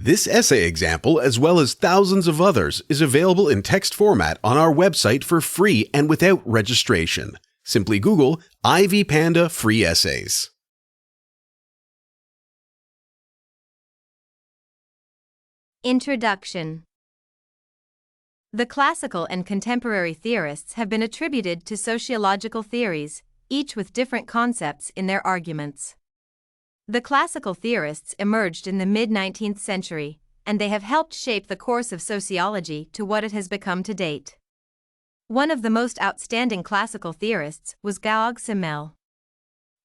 This essay example, as well as thousands of others, is available in text format on our website for free and without registration. Simply Google Ivy Panda Free Essays. Introduction. The classical and contemporary theorists have been attributed to sociological theories, each with different concepts in their arguments. The classical theorists emerged in the mid-19th century, and they have helped shape the course of sociology to what it has become to date. One of the most outstanding classical theorists was Georg Simmel.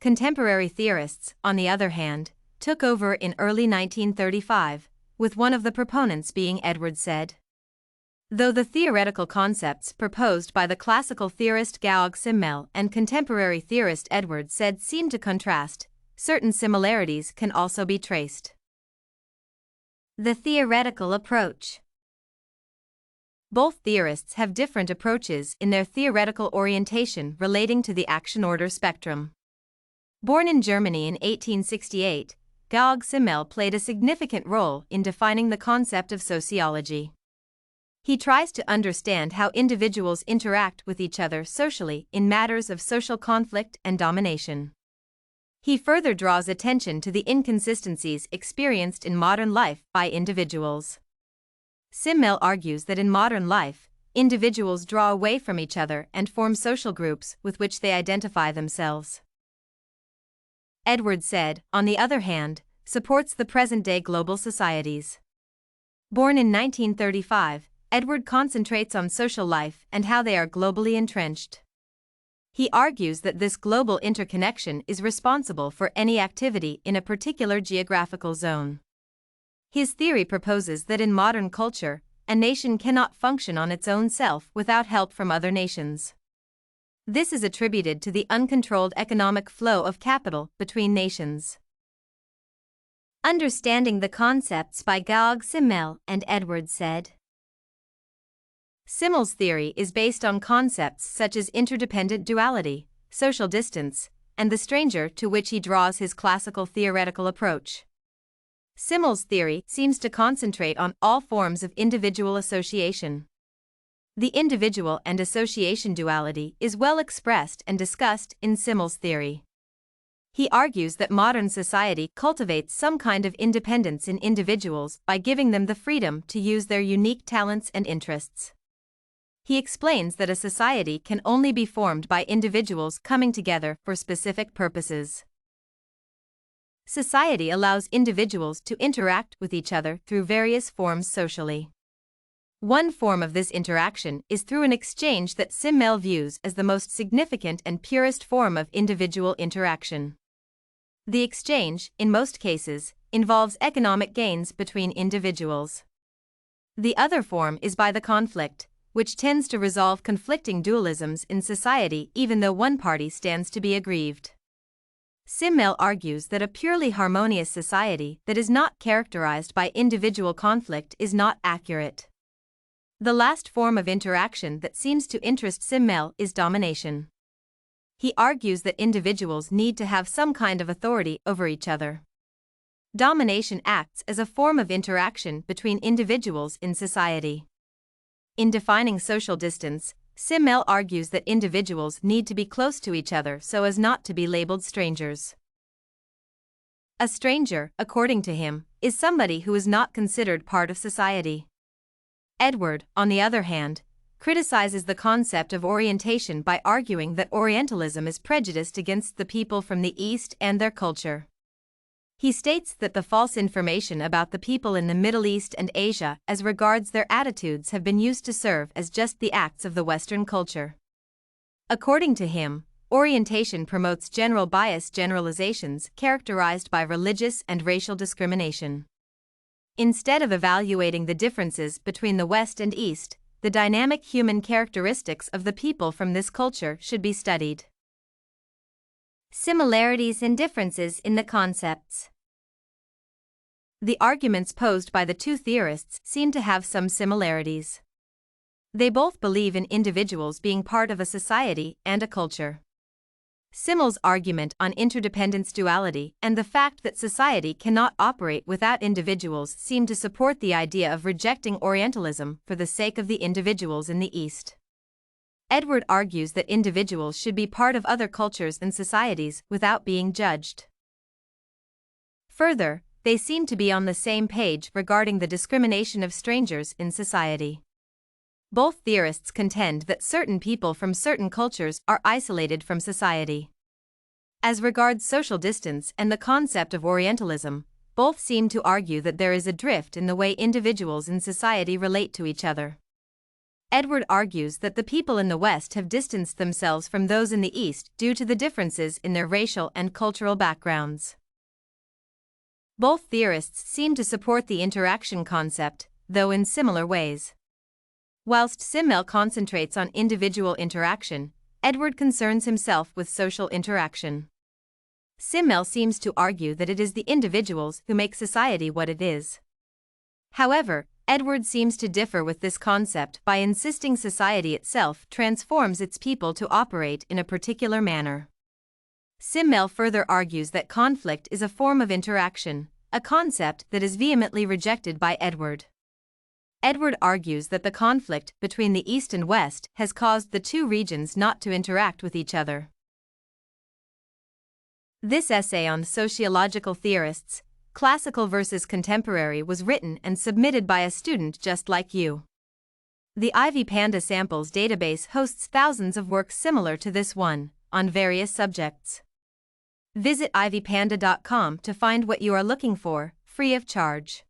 Contemporary theorists, on the other hand, took over in early 1935, with one of the proponents being Edwards said. Though the theoretical concepts proposed by the classical theorist Georg Simmel and contemporary theorist Edwards said seem to contrast, certain similarities can also be traced. The theoretical approach. Both theorists have different approaches in their theoretical orientation relating to the action order spectrum. Born in Germany in 1868, Georg Simmel played a significant role in defining the concept of sociology. He tries to understand how individuals interact with each other socially in matters of social conflict and domination. He further draws attention to the inconsistencies experienced in modern life by individuals. Simmel argues that in modern life, individuals draw away from each other and form social groups with which they identify themselves. Edwards said, on the other hand, supports the present-day global societies. Born in 1935, Edward concentrates on social life and how they are globally entrenched. He argues that this global interconnection is responsible for any activity in a particular geographical zone. His theory proposes that in modern culture, a nation cannot function on its own self without help from other nations. This is attributed to the uncontrolled economic flow of capital between nations. Understanding the concepts by Georg Simmel and Edwards said. Simmel's theory is based on concepts such as interdependent duality, social distance, and the stranger, to which he draws his classical theoretical approach. Simmel's theory seems to concentrate on all forms of individual association. The individual and association duality is well expressed and discussed in Simmel's theory. He argues that modern society cultivates some kind of independence in individuals by giving them the freedom to use their unique talents and interests. He explains that a society can only be formed by individuals coming together for specific purposes. Society allows individuals to interact with each other through various forms socially. One form of this interaction is through an exchange that Simmel views as the most significant and purest form of individual interaction. The exchange, in most cases, involves economic gains between individuals. The other form is by the conflict, which tends to resolve conflicting dualisms in society even though one party stands to be aggrieved. Simmel argues that a purely harmonious society that is not characterized by individual conflict is not accurate. The last form of interaction that seems to interest Simmel is domination. He argues that individuals need to have some kind of authority over each other. Domination acts as a form of interaction between individuals in society. In defining social distance, Simmel argues that individuals need to be close to each other so as not to be labeled strangers. A stranger, according to him, is somebody who is not considered part of society. Edward, on the other hand, criticizes the concept of orientation by arguing that Orientalism is prejudiced against the people from the East and their culture. He states that the false information about the people in the Middle East and Asia as regards their attitudes have been used to serve as just the acts of the Western culture. According to him, orientation promotes general bias generalizations characterized by religious and racial discrimination. Instead of evaluating the differences between the West and East, the dynamic human characteristics of the people from this culture should be studied. Similarities and differences in the concepts. The arguments posed by the two theorists seem to have some similarities. They both believe in individuals being part of a society and a culture. Simmel's argument on interdependence duality and the fact that society cannot operate without individuals seem to support the idea of rejecting Orientalism for the sake of the individuals in the East. Edward argues that individuals should be part of other cultures and societies without being judged. Further, they seem to be on the same page regarding the discrimination of strangers in society. Both theorists contend that certain people from certain cultures are isolated from society. As regards social distance and the concept of Orientalism, both seem to argue that there is a drift in the way individuals in society relate to each other. Edward argues that the people in the West have distanced themselves from those in the East due to the differences in their racial and cultural backgrounds. Both theorists seem to support the interaction concept, though in similar ways. Whilst Simmel concentrates on individual interaction, Edward concerns himself with social interaction. Simmel seems to argue that it is the individuals who make society what it is. However, Edward seems to differ with this concept by insisting society itself transforms its people to operate in a particular manner. Simmel further argues that conflict is a form of interaction, a concept that is vehemently rejected by Edward. Edward argues that the conflict between the East and West has caused the two regions not to interact with each other. This essay on sociological theorists, classical versus contemporary, was written and submitted by a student just like you. The Ivy Panda Samples database hosts thousands of works similar to this one, on various subjects. Visit ivypanda.com to find what you are looking for, free of charge.